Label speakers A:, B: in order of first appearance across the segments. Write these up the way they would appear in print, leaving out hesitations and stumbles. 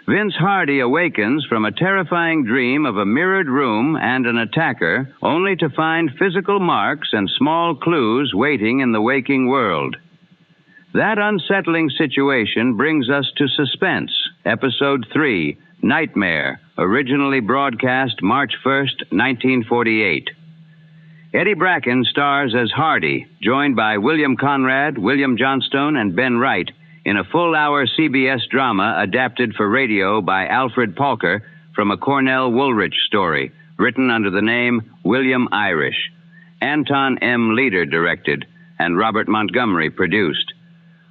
A: Vince Hardy awakens from a terrifying dream of a mirrored room and an attacker, only to find physical marks and small clues waiting in the waking world. That unsettling situation brings us to Suspense, Episode 3, Nightmare, originally broadcast March 1st, 1948. Eddie Bracken stars as Hardy, joined by William Conrad, William Johnstone, and Ben Wright, in a full-hour CBS drama adapted for radio by Alfred Palker from a Cornell Woolrich story, written under the name William Irish. Anton M. Leader directed, and Robert Montgomery produced.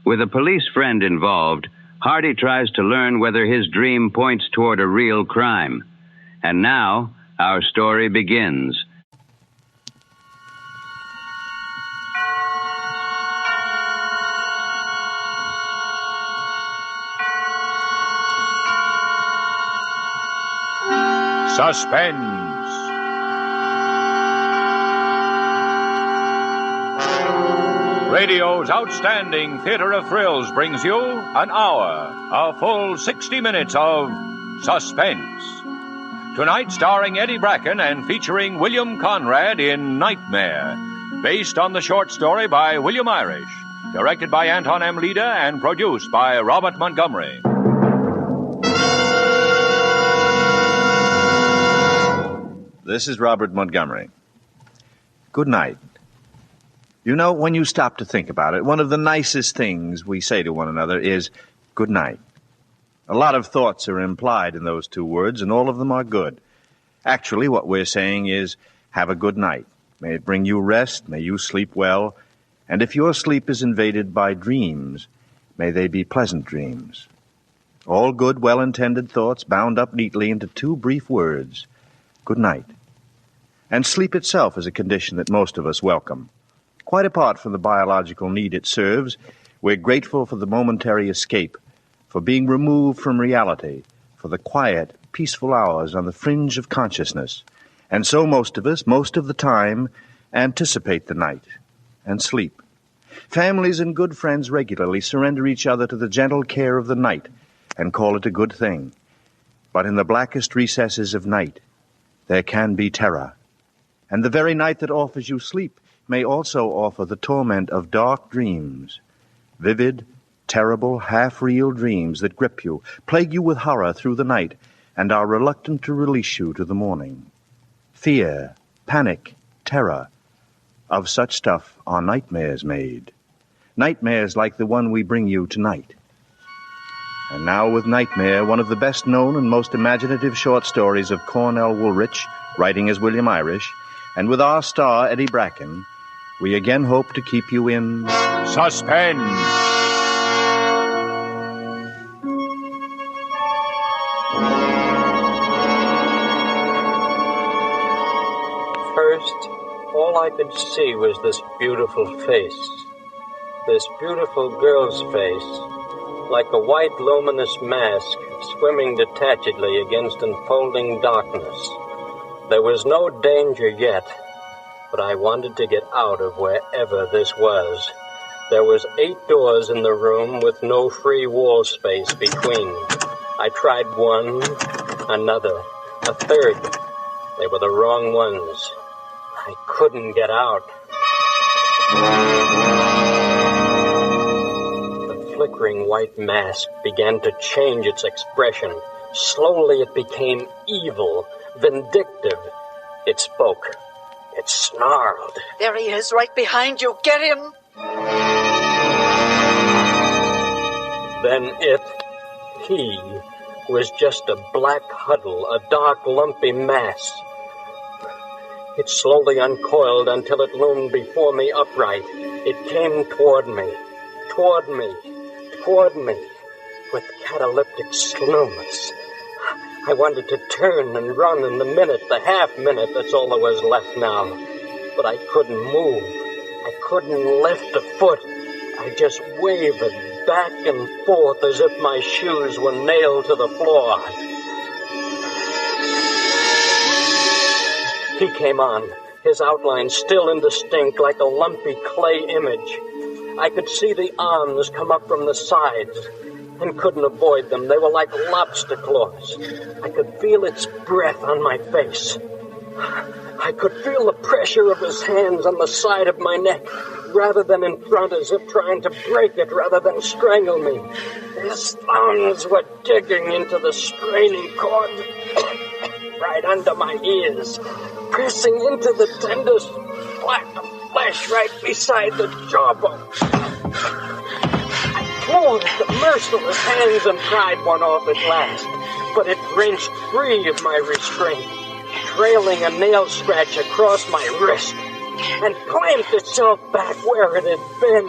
A: With a police friend involved, Hardy tries to learn whether his dream points toward a real crime. And now, our story begins.
B: Suspense. Radio's outstanding theater of thrills brings you an hour, a full 60 minutes of Suspense. Tonight starring Eddie Bracken and featuring William Conrad in Nightmare, based on the short story by William Irish, directed by Anton M. Leader and produced by Robert Montgomery.
C: This is Robert Montgomery. Good night. You know, when you stop to think about it, one of the nicest things we say to one another is good night. A lot of thoughts are implied in those two words, and all of them are good. Actually, what we're saying is have a good night. May it bring you rest, may you sleep well, and if your sleep is invaded by dreams, may they be pleasant dreams. All good, well-intended thoughts bound up neatly into two brief words, good night. And sleep itself is a condition that most of us welcome. Quite apart from the biological need it serves, we're grateful for the momentary escape, for being removed from reality, for the quiet, peaceful hours on the fringe of consciousness. And so most of us, most of the time, anticipate the night and sleep. Families and good friends regularly surrender each other to the gentle care of the night and call it a good thing. But in the blackest recesses of night, there can be terror. And the very night that offers you sleep may also offer the torment of dark dreams, vivid, terrible, half-real dreams that grip you, plague you with horror through the night, and are reluctant to release you to the morning. Fear, panic, terror, of such stuff are nightmares made. Nightmares like the one we bring you tonight. And now with Nightmare, one of the best-known and most imaginative short stories of Cornell Woolrich, writing as William Irish, and with our star, Eddie Bracken, we again hope to keep you in
B: Suspense.
D: First, all I could see was this beautiful face. This beautiful girl's face, like a white luminous mask swimming detachedly against enfolding darkness. There was no danger yet, but I wanted to get out of wherever this was. There was 8 doors in the room with no free wall space between. I tried one, another, a third. They were the wrong ones. I couldn't get out. The flickering white mask began to change its expression. Slowly it became evil, vindictive. It spoke. It snarled.
E: There he is, right behind you. Get him!
D: Then he, was just a black huddle, a dark, lumpy mass. It slowly uncoiled until it loomed before me upright. It came toward me, with cataleptic slowness. I wanted to turn and run in the minute, the half minute, that's all there was left now. But I couldn't move. I couldn't lift a foot. I just wavered back and forth as if my shoes were nailed to the floor. He came on, his outline still indistinct like a lumpy clay image. I could see the arms come up from the sides. and couldn't avoid them. They were like lobster claws. I could feel its breath on my face. I could feel the pressure of his hands on the side of my neck, rather than in front, as if trying to break it rather than strangle me. His thumbs were digging into the straining cord right under my ears, pressing into the tender splat of flesh right beside the jawbone. I clawed at the merciless hands and pried one off at last, but it wrenched free of my restraint, trailing a nail scratch across my wrist, and clamped itself back where it had been.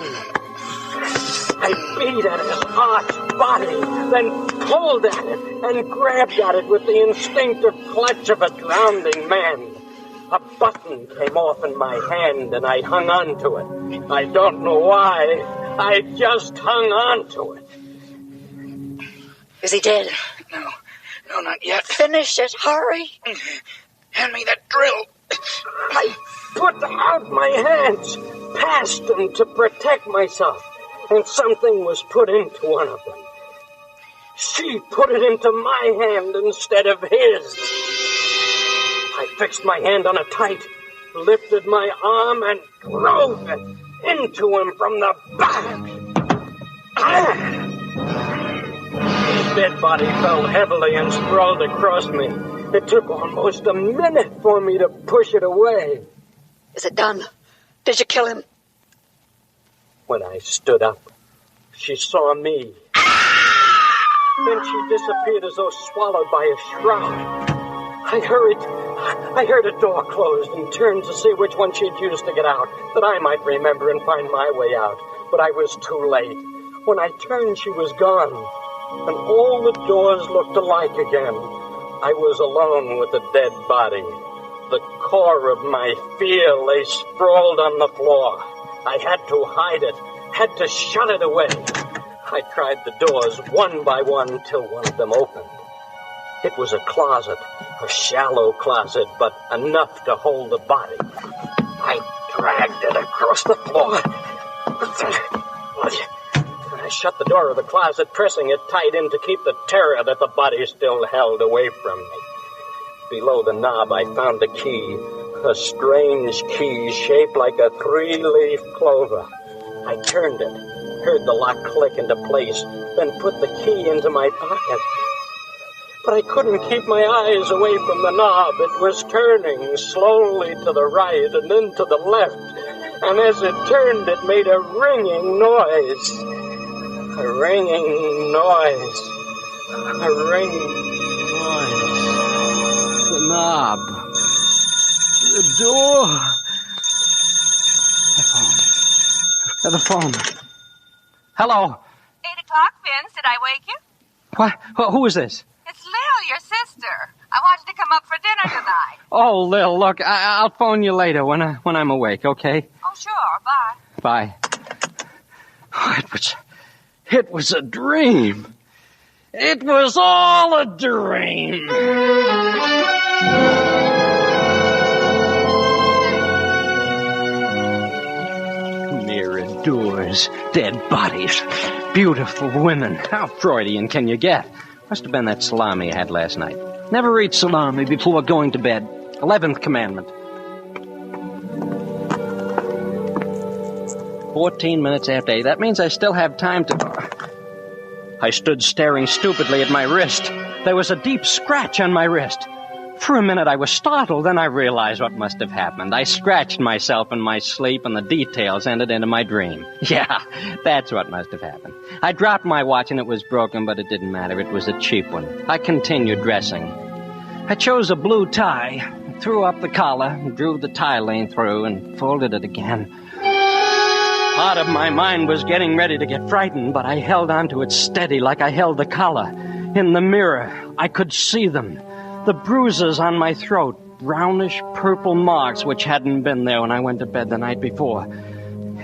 D: I beat at his arched body, then pulled at it and grabbed at it with the instinctive clutch of a drowning man. A button came off in my hand, and I hung on to it. I don't know why. I just hung on to it.
E: Is he dead?
F: No, not yet.
E: Finish it, hurry.
F: Hand me that drill.
D: I put out my hands, past them to protect myself, and something was put into one of them. She put it into my hand instead of his. I fixed my hand on it tight, lifted my arm, and drove it into him from the back. His dead body fell heavily and sprawled across me. It took almost a minute for me to push it away.
E: Is it done? Did you kill him?
D: When I stood up, she saw me. Then she disappeared as though swallowed by a shroud. I heard a door closed and turned to see which one she'd used to get out, that I might remember and find my way out. But I was too late. When I turned, she was gone, and all the doors looked alike again. I was alone with the dead body. The core of my fear lay sprawled on the floor. I had to hide it, had to shut it away. I tried the doors one by one till one of them opened. It was a closet, a shallow closet, but enough to hold the body. I dragged it across the floor. I shut the door of the closet, pressing it tight in to keep the terror that the body still held away from me. Below the knob, I found a key, a strange key shaped like a 3-leaf clover. I turned it, heard the lock click into place, then put the key into my pocket. But I couldn't keep my eyes away from the knob. It was turning slowly to the right and then to the left. And as it turned, it made a ringing noise. A ringing noise. A ringing noise.
G: The knob. The door. The phone. Hello.
H: 8 o'clock, Vince. Did I wake you?
G: What? Who is this?
H: It's Lil, your sister. I want you to come up for dinner tonight.
G: Oh, Lil, look, I'll phone you later when I'm awake, okay?
H: Oh, sure. Bye.
G: Bye. Oh, it was a dream. It was all a dream. Mirrored doors, dead bodies, beautiful women. How Freudian can you get? Must have been that salami I had last night. Never eat salami before going to bed. 11th commandment. 14 minutes after 8. That means I still have time to... I stood staring stupidly at my wrist. There was a deep scratch on my wrist. For a minute I was startled, then I realized what must have happened. I scratched myself in my sleep, and the details entered into my dream. Yeah, that's what must have happened. I dropped my watch, and it was broken, but it didn't matter. It was a cheap one. I continued dressing. I chose a blue tie, threw up the collar, drew the tie lane through, and folded it again. Part of my mind was getting ready to get frightened, but I held onto it steady like I held the collar. In the mirror, I could see them. The bruises on my throat, brownish purple marks which hadn't been there when I went to bed the night before.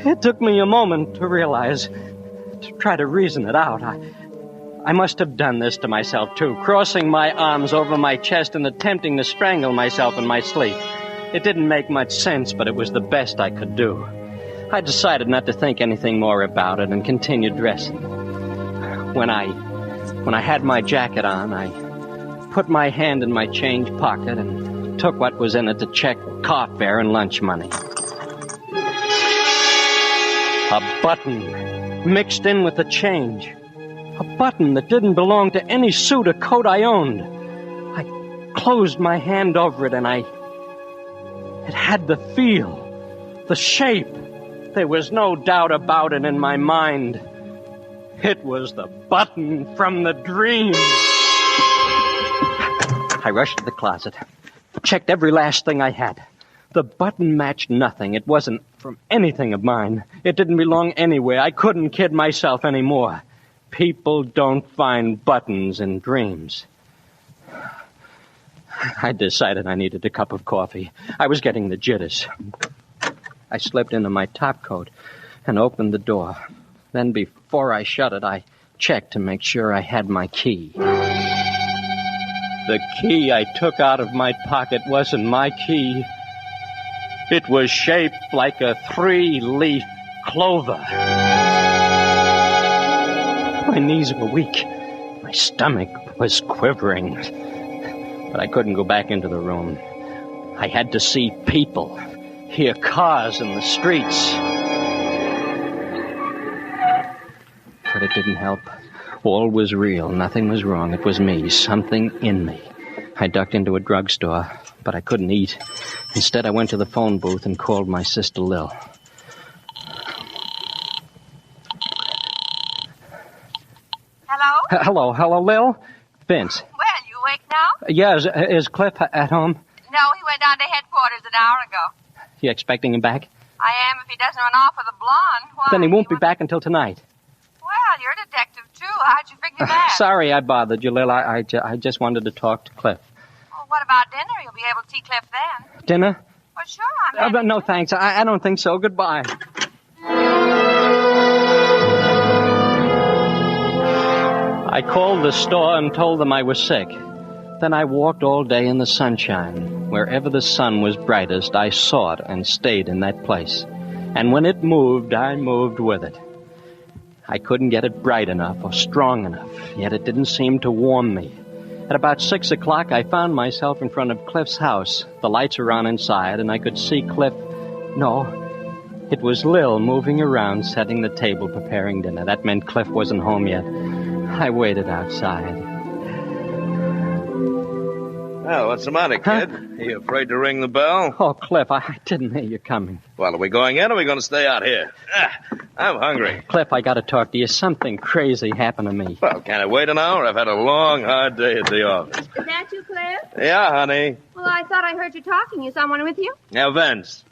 G: It took me a moment to realize, to try to reason it out. I must have done this to myself, too, crossing my arms over my chest and attempting to strangle myself in my sleep. It didn't make much sense, but it was the best I could do. I decided not to think anything more about it and continued dressing. When I had my jacket on, I put my hand in my change pocket and took what was in it to check car fare and lunch money. A button mixed in with the change. A button that didn't belong to any suit or coat I owned. I closed my hand over it and it had the feel, the shape. There was no doubt about it in my mind. It was the button from the dream. I rushed to the closet, checked every last thing I had. The button matched nothing. It wasn't from anything of mine. It didn't belong anywhere. I couldn't kid myself anymore. People don't find buttons in dreams. I decided I needed a cup of coffee. I was getting the jitters. I slipped into my topcoat and opened the door. Then before I shut it, I checked to make sure I had my key. The key I took out of my pocket wasn't my key. It was shaped like a 3-leaf clover. My knees were weak. My stomach was quivering. But I couldn't go back into the room. I had to see people, hear cars in the streets. But it didn't help. All was real. Nothing was wrong. It was me. Something in me. I ducked into a drugstore, but I couldn't eat. Instead, I went to the phone booth and called my sister Lil.
H: Hello?
G: Hello, Lil? Vince.
H: Well, you awake now?
G: Yeah, is Cliff at home?
H: No, he went down to headquarters an hour ago.
G: You expecting him back?
H: I am if he doesn't run off with a blonde. Why?
G: Then he won't be back until tonight.
H: Well, you're a detective, too. How'd you figure that?
G: Sorry I bothered you, Lil. I just wanted to talk to Cliff.
H: Well, what about dinner? You'll be able to see Cliff then.
G: Dinner?
H: Well, sure, I'm
G: But no, thanks. I don't think so. Goodbye. I called the store and told them I was sick. Then I walked all day in the sunshine. Wherever the sun was brightest, I saw it and stayed in that place. And when it moved, I moved with it. I couldn't get it bright enough or strong enough, yet it didn't seem to warm me. At about 6 o'clock, I found myself in front of Cliff's house. The lights were on inside, and I could see Cliff. No, it was Lil moving around, setting the table, preparing dinner. That meant Cliff wasn't home yet. I waited outside.
C: Well, what's the matter, kid? Are you afraid to ring the bell?
G: Oh, Cliff, I didn't hear you coming.
C: Well, are we going in or are we going to stay out here? I'm hungry.
G: Cliff, I got to talk to you. Something crazy happened to me.
C: Well, can I wait an hour? I've had a long, hard day at the office.
H: Is that you, Cliff?
C: Yeah, honey.
H: Well, I thought I heard you talking. Is someone with you?
C: Now, Vince.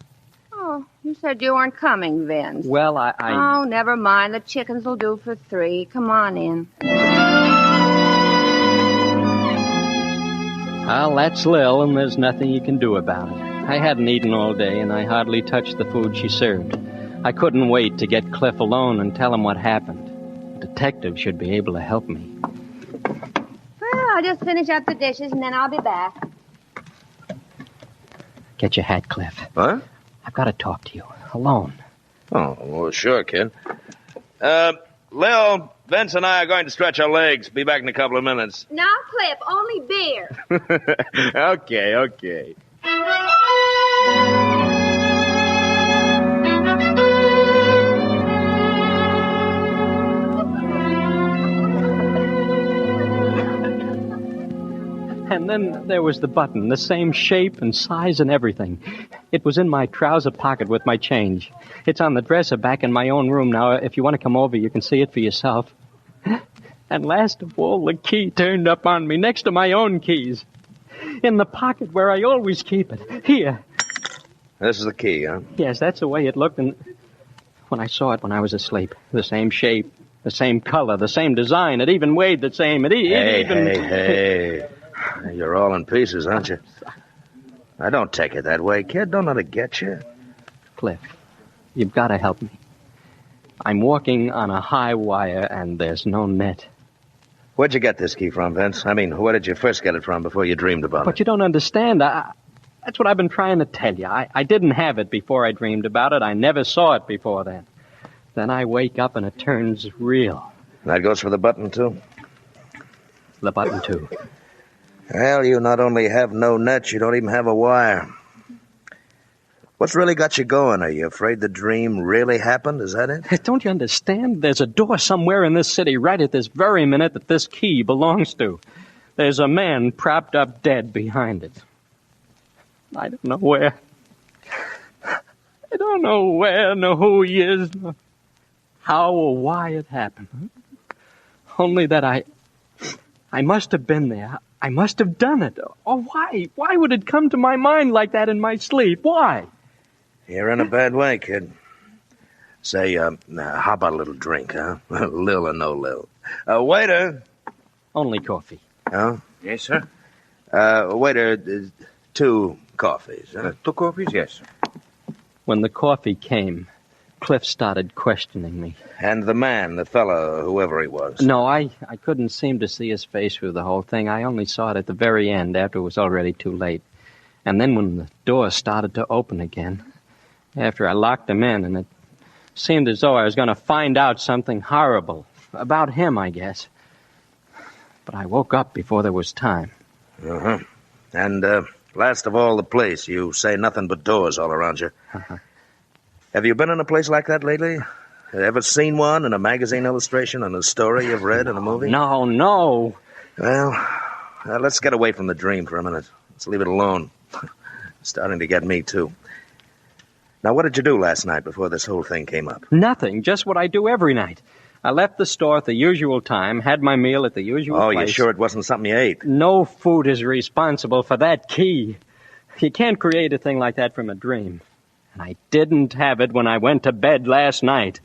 H: Oh, you said you weren't coming, Vince.
G: Well,
H: Oh, never mind. The chickens will do for 3. Come on in.
G: Well, that's Lil, and there's nothing you can do about it. I hadn't eaten all day, and I hardly touched the food she served. I couldn't wait to get Cliff alone and tell him what happened. A detective should be able to help me.
H: Well, I'll just finish up the dishes, and then I'll be back.
G: Get your hat, Cliff.
C: What?
G: I've got to talk to you. Alone.
C: Oh, well, sure, kid. Lil, Vince and I are going to stretch our legs. Be back in a couple of minutes.
H: Now, Cliff, only beer.
C: Okay.
G: And then there was the button, the same shape and size and everything. It was in my trouser pocket with my change. It's on the dresser back in my own room now. If you want to come over, you can see it for yourself. And last of all, the key turned up on me next to my own keys. In the pocket where I always keep it. Here.
C: This is the key, huh?
G: Yes, that's the way it looked. And when I saw it when I was asleep, the same shape, the same color, the same design. It even weighed the same.
C: Hey. You're all in pieces, aren't you? I don't take it that way, kid. Don't let it get you.
G: Cliff, you've got to help me. I'm walking on a high wire, and there's no net.
C: Where'd you get this key from, Vince? I mean, where did you first get it from before you dreamed about it?
G: But you don't understand. That's what I've been trying to tell you. I didn't have it before I dreamed about it. I never saw it before then. Then I wake up, and it turns real.
I: That goes for the button, too?
G: The button, too.
I: Well, you not only have no net, you don't even have a wire. What's really got you going? Are you afraid the dream really happened? Is that it?
G: Don't you understand? There's a door somewhere in this city right at this very minute that this key belongs to. There's a man propped up dead behind it. I don't know where. I don't know where, nor who he is, nor how or why it happened. Only that I must have been there. I must have done it. Oh, why? Why would it come to my mind like that in my sleep? Why?
I: You're in a bad way, kid. Say, how about a little drink, huh? Lil or no Lil. Waiter.
G: Only coffee.
I: Oh?
C: Yes, sir.
I: Waiter, 2 coffees. Huh?
C: 2 coffees, yes.
G: When the coffee came, Cliff started questioning me.
I: And the man, the fellow, whoever he was.
G: No, I couldn't seem to see his face through the whole thing. I only saw it at the very end, after it was already too late. And then when the door started to open again, after I locked him in, and it seemed as though I was going to find out something horrible. About him, I guess. But I woke up before there was time.
I: Uh-huh. And, last of all, the place. You say nothing but doors all around you.
G: Uh-huh.
I: Have you been in a place like that lately? Ever seen one in a magazine illustration, in a story you've read in a movie?
G: No.
I: Well, let's get away from the dream for a minute. Let's leave it alone. It's starting to get me, too. Now, what did you do last night before this whole thing came up?
G: Nothing. Just what I do every night. I left the store at the usual time, had my meal at the usual place.
I: Oh, you sure it wasn't something you ate?
G: No food is responsible for that key. You can't create a thing like that from a dream. And I didn't have it when I went to bed last night.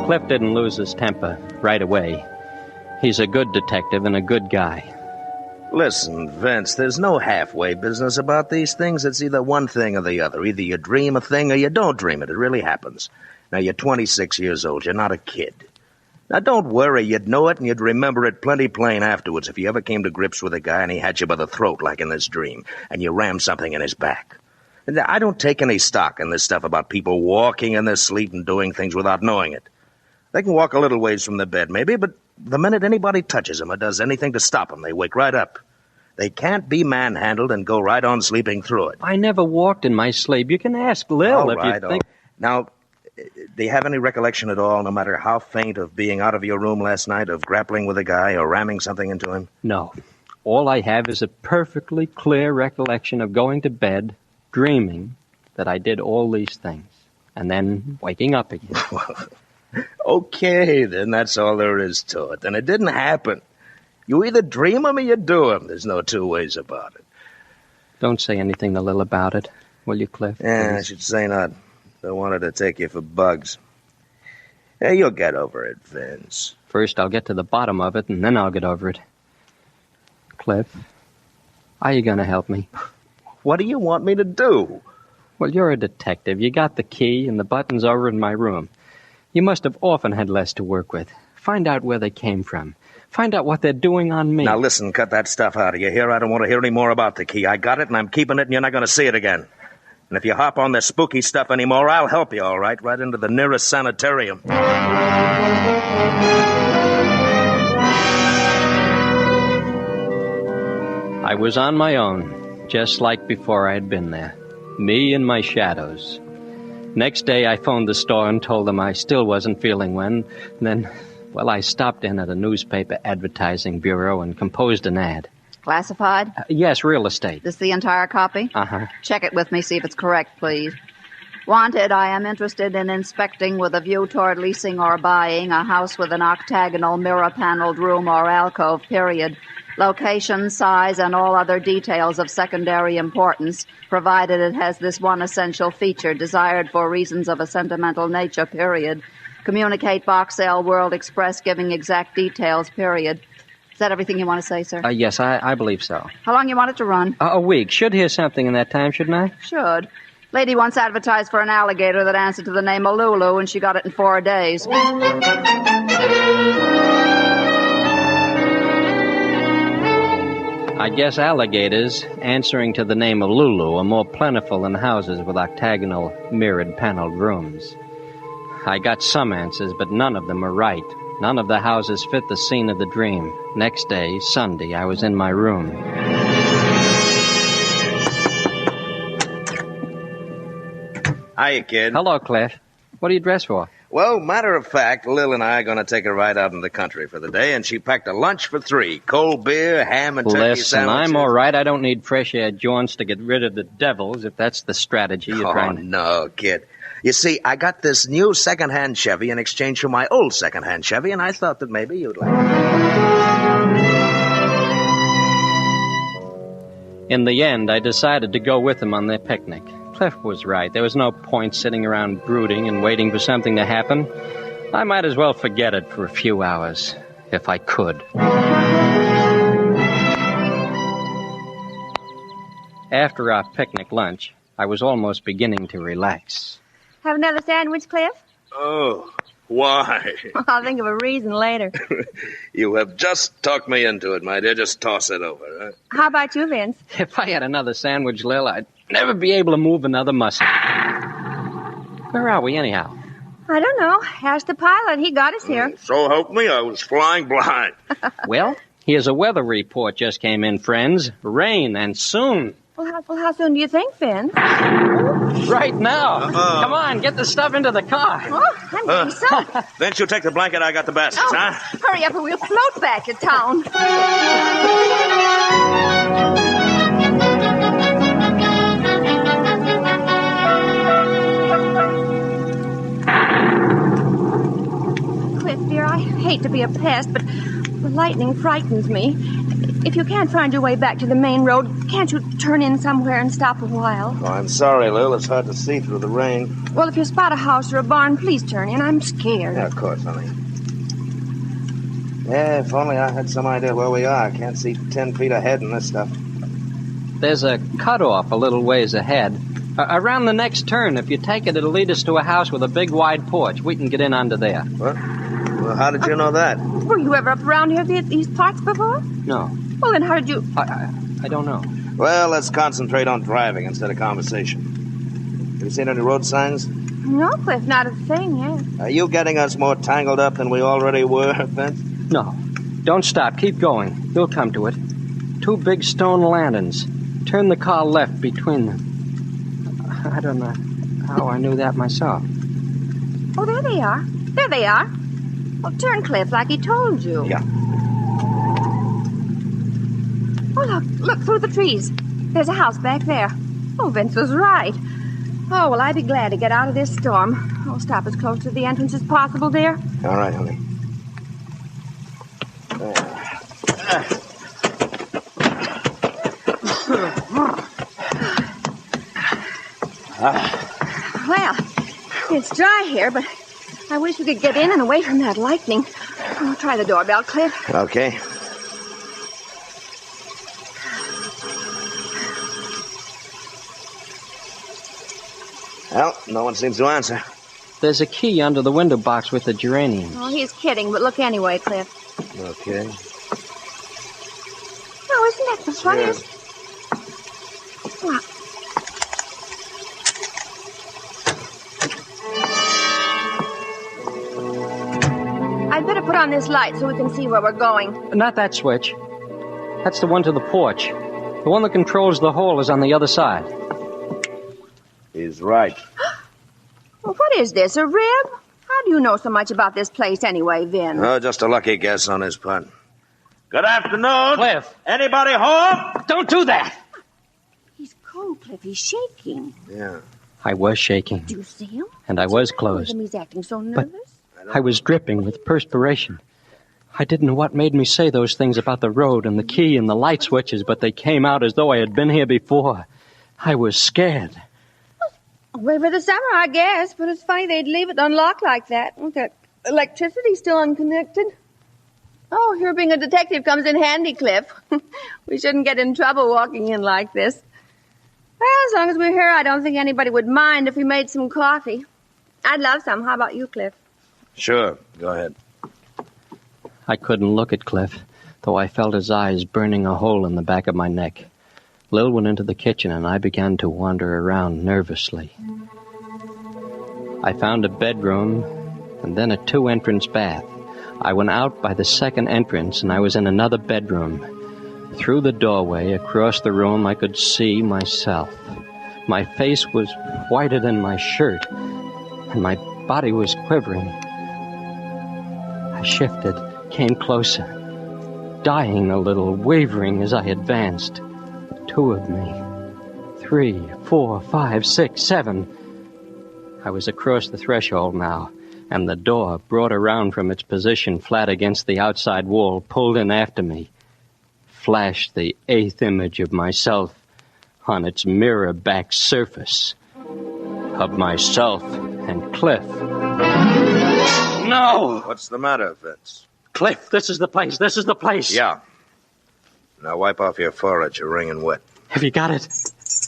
G: Cliff didn't lose his temper right away. He's a good detective and a good guy.
I: Listen, Vince, there's no halfway business about these things. It's either one thing or the other. Either you dream a thing or you don't dream it. It really happens. Now, you're 26 years old. You're not a kid. Now, don't worry. You'd know it and you'd remember it plenty plain afterwards if you ever came to grips with a guy and he had you by the throat like in this dream and you rammed something in his back. And I don't take any stock in this stuff about people walking in their sleep and doing things without knowing it. They can walk a little ways from the bed, maybe, but the minute anybody touches them or does anything to stop them, they wake right up. They can't be manhandled and go right on sleeping through it.
G: I never walked in my sleep. You can ask Lil if you think...
I: Now, do you have any recollection at all, no matter how faint, of being out of your room last night, of grappling with a guy or ramming something into him?
G: No. All I have is a perfectly clear recollection of going to bed, dreaming that I did all these things, and then waking up again.
I: Okay, then that's all there is to it. And it didn't happen. You either dream them or you do them. There's no 2 ways about it.
G: Don't say anything to Lil about it, will you, Cliff?
I: Yeah,
G: Please?
I: I should say not. Don't want her to take you for bugs. Yeah, you'll get over it, Vince.
G: First, I'll get to the bottom of it, and then I'll get over it. Cliff, are you going to help me?
I: What do you want me to do?
G: Well, you're a detective. You got the key, and the button's over in my room. You must have often had less to work with. Find out where they came from. Find out what they're doing on me.
I: Now, listen, cut that stuff out of you here. I don't want to hear any more about the key. I got it, and I'm keeping it, and you're not going to see it again. And if you hop on this spooky stuff anymore, I'll help you, all right? Right into the nearest sanitarium.
G: I was on my own, just like before I had been there. Me and my shadows. Next day, I phoned the store and told them I still wasn't feeling well. Then, well, I stopped in at a newspaper advertising bureau and composed an ad.
J: Classified?
G: Yes, real estate.
J: This the entire copy?
G: Uh-huh.
J: Check it with me, see if it's correct, please. Wanted, I am interested in inspecting with a view toward leasing or buying a house with an octagonal mirror-paneled room or alcove, period. Location, size, and all other details of secondary importance, provided it has this one essential feature desired for reasons of a sentimental nature, period. Communicate Box L World Express giving exact details, period. Is that everything you want to say, sir?
G: Yes, I believe so.
J: How long you want it to run?
G: A week. Should hear something in that time, shouldn't I?
J: Should. Lady once advertised for an alligator that answered to the name of Lulu, and she got it in 4 days.
G: I I guess alligators, answering to the name of Lulu, are more plentiful than houses with octagonal, mirrored, paneled rooms. I got some answers, but none of them are right. None of the houses fit the scene of the dream. Next day, Sunday, I was in my room.
I: Hiya, kid.
G: Hello, Cliff. What are you dressed for?
I: Well, matter of fact, Lil and I are going to take a ride out in the country for the day, and she packed a lunch for 3. Cold beer, ham, and turkey
G: Listen,
I: sandwiches.
G: I'm all right. I don't need fresh air joints to get rid of the devils, if that's the strategy you're trying to...
I: No, kid. You see, I got this new second-hand Chevy in exchange for my old second-hand Chevy, and I thought that maybe you'd like it.
G: In the end, I decided to go with them on their picnic. Cliff was right. There was no point sitting around brooding and waiting for something to happen. I might as well forget it for a few hours, if I could. After our picnic lunch, I was almost beginning to relax.
H: Have another sandwich, Cliff?
I: Oh, why?
H: I'll think of a reason later.
I: You have just talked me into it, my dear. Just toss it over, huh?
H: How about you, Vince?
G: If I had another sandwich, Lil, I'd never be able to move another muscle. Where are we, anyhow?
H: I don't know. Ask the pilot. He got us here.
I: So help me, I was flying blind.
G: Well, here's a weather report just came in, friends. Rain, and soon.
H: Well, how soon do you think, Vince?
G: Right now. Come on, get the stuff into the car.
H: Oh, I'm getting soaked.
I: Then you take the blanket, I got the baskets, huh?
H: Hurry up or we'll float back to town. Cliff, dear, I hate to be a pest, but the lightning frightens me. If you can't find your way back to the main road, can't you turn in somewhere and stop a while?
I: Oh, I'm sorry, Lil. It's hard to see through the rain.
H: Well, if you spot a house or a barn, please turn in. I'm scared.
I: Yeah, of course, honey. Yeah, if only I had some idea where we are. I can't see 10 feet ahead in this stuff.
G: There's a cutoff a little ways ahead. Around the next turn, if you take it, it'll lead us to a house with a big, wide porch. We can get in under there.
I: What? Well, how did you know that?
H: Were you ever up around here, these parts before?
G: No.
H: Well, then how did you...
G: I don't know.
I: Well, let's concentrate on driving instead of conversation. Have you seen any road signs?
H: No, Cliff, not a thing yet.
I: Are you getting us more tangled up than we already were, Vince?
G: No. Don't stop. Keep going. You'll come to it. 2 big stone lanterns. Turn the car left between them. I don't know how I knew that myself.
H: Oh, there they are. There they are. Well, turn, Cliff, like he told you.
I: Yeah.
H: Oh, look through the trees. There's a house back there. Oh, Vince was right. Oh, well, I'd be glad to get out of this storm. I'll stop as close to the entrance as possible, dear.
I: All right, honey.
H: Well, it's dry here, but I wish we could get in and away from that lightning. Oh, try the doorbell, Cliff.
I: Okay. Well, no one seems to answer.
G: There's a key under the window box with the geraniums.
H: Oh, he's kidding, but look anyway, Cliff.
I: Okay.
H: Oh, isn't that the funniest? What? I'd better put on this light so we can see where we're going.
G: Not that switch. That's the one to the porch. The one that controls the hole is on the other side.
I: He's right.
H: Well, what is this, a rib? How do you know so much about this place anyway, Vin?
I: Oh, just a lucky guess on his part. Good afternoon.
G: Cliff.
I: Anybody home?
G: Don't do that!
H: He's cold, Cliff. He's shaking.
I: Yeah.
G: I was shaking.
H: Do you see him?
G: And I was closed.
H: He's acting so nervous.
G: But I was dripping with perspiration. I didn't know what made me say those things about the road and the key and the light switches, but they came out as though I had been here before. I was scared.
H: Way for the summer, I guess, but it's funny they'd leave it unlocked like that. Okay. Electricity's still unconnected. Oh, your being a detective comes in handy, Cliff. We shouldn't get in trouble walking in like this. Well, as long as we're here, I don't think anybody would mind if we made some coffee. I'd love some. How about you, Cliff?
I: Sure. Go ahead.
G: I couldn't look at Cliff. though I felt his eyes burning a hole in the back of my neck. Lil went into the kitchen, and I began to wander around nervously. I found a bedroom, and then a 2-entrance bath. I went out by the second entrance, and I was in another bedroom. Through the doorway, across the room, I could see myself. My face was whiter than my shirt, and my body was quivering. I shifted, came closer, dying a little, wavering as I advanced. 2 of me. 3, 4, 5, 6, 7. I was across the threshold now, and the door, brought around from its position flat against the outside wall, pulled in after me, flashed the 8th image of myself on its mirror-back surface, of myself and Cliff. No!
I: What's the matter, Vince?
G: Cliff, this is the place. This is the place.
I: Yeah. Now wipe off your forehead. You're wringing wet.
G: Have you got it?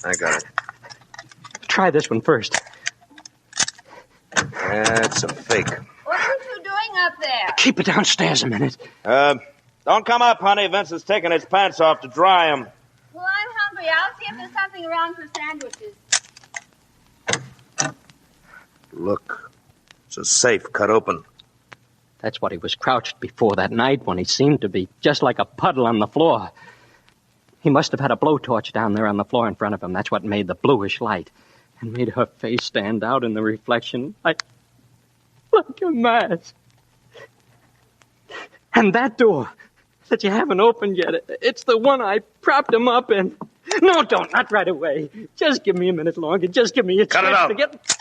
I: I got it.
G: Try this one first.
I: That's a fake.
H: What are you doing up there?
G: Keep it downstairs a minute.
I: Don't come up, honey. Vince is taking his pants off to dry them.
H: Well, I'm hungry. I'll see if there's something around for sandwiches.
I: Look. It's a safe cut open.
G: That's what he was crouched before that night when he seemed to be just like a puddle on the floor. He must have had a blowtorch down there on the floor in front of him. That's what made the bluish light and made her face stand out in the reflection like a mask. And that door that you haven't opened yet, it's the one I propped him up in. No, don't. Not right away. Just give me a minute longer. Just give me a chance to get...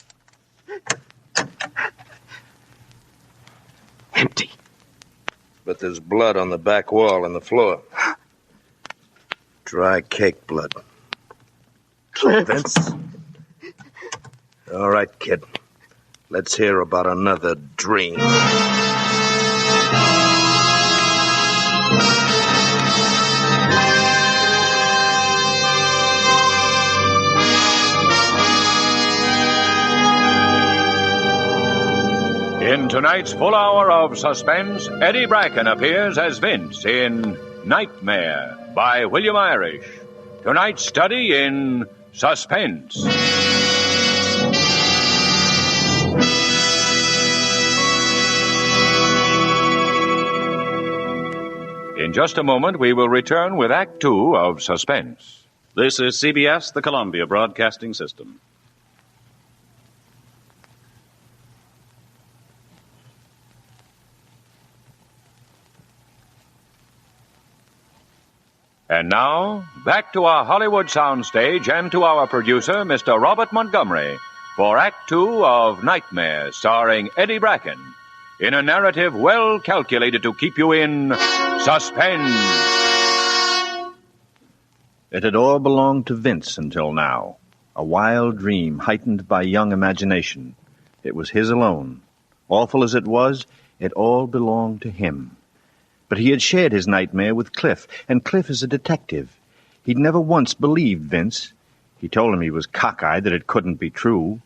G: Empty.
I: But there's blood on the back wall and the floor. Dry cake blood.
G: Cliff.
I: Vince? All right, kid. Let's hear about another dream.
B: In tonight's full hour of suspense, Eddie Bracken appears as Vince in Nightmare by William Irish. Tonight's study in suspense. In just a moment, we will return with Act Two of Suspense.
K: This is CBS, the Columbia Broadcasting System.
B: And now, back to our Hollywood soundstage and to our producer, Mr. Robert Montgomery, for Act Two of Nightmare, starring Eddie Bracken, in a narrative well calculated to keep you in suspense.
C: It had all belonged to Vince until now, a wild dream heightened by young imagination. It was his alone. Awful as it was, it all belonged to him. But he had shared his nightmare with Cliff, and Cliff is a detective. He'd never once believed Vince. He told him he was cockeyed, that it couldn't be true.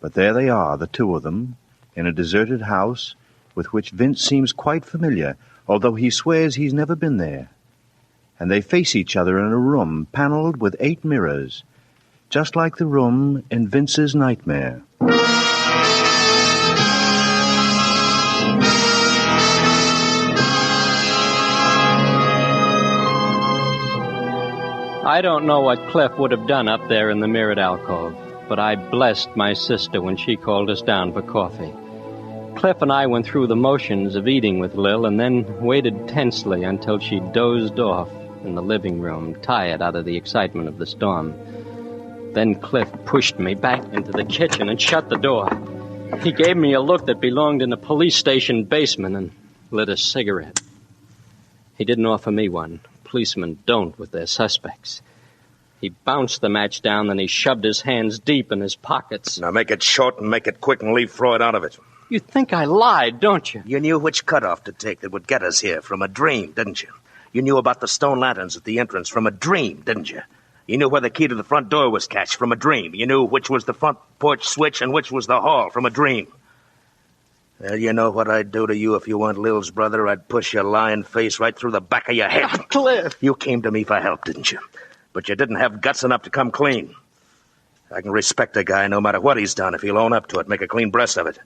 C: But there they are, the two of them, in a deserted house with which Vince seems quite familiar, although he swears he's never been there. And they face each other in a room paneled with 8 mirrors, just like the room in Vince's nightmare.
G: I don't know what Cliff would have done up there in the mirrored alcove, but I blessed my sister when she called us down for coffee. Cliff and I went through the motions of eating with Lil and then waited tensely until she dozed off in the living room, tired out of the excitement of the storm. Then Cliff pushed me back into the kitchen and shut the door. He gave me a look that belonged in a police station basement and lit a cigarette. He didn't offer me one. Policemen don't with their suspects. He bounced the match down, then he shoved his hands deep in his pockets.
I: Now make it short and make it quick and leave Freud out of it.
G: You think I lied, don't you?
I: You knew which cutoff to take that would get us here from a dream, didn't you? You knew about the stone lanterns at the entrance from a dream, didn't you? You knew where the key to the front door was cached from a dream. You knew which was the front porch switch and which was the hall from a dream. Well, you know what I'd do to you if you weren't Lil's brother? I'd push your lying face right through the back of your head.
G: Oh, Cliff!
I: You came to me for help, didn't you? But you didn't have guts enough to come clean. I can respect a guy no matter what he's done if he'll own up to it, make a clean breast of it.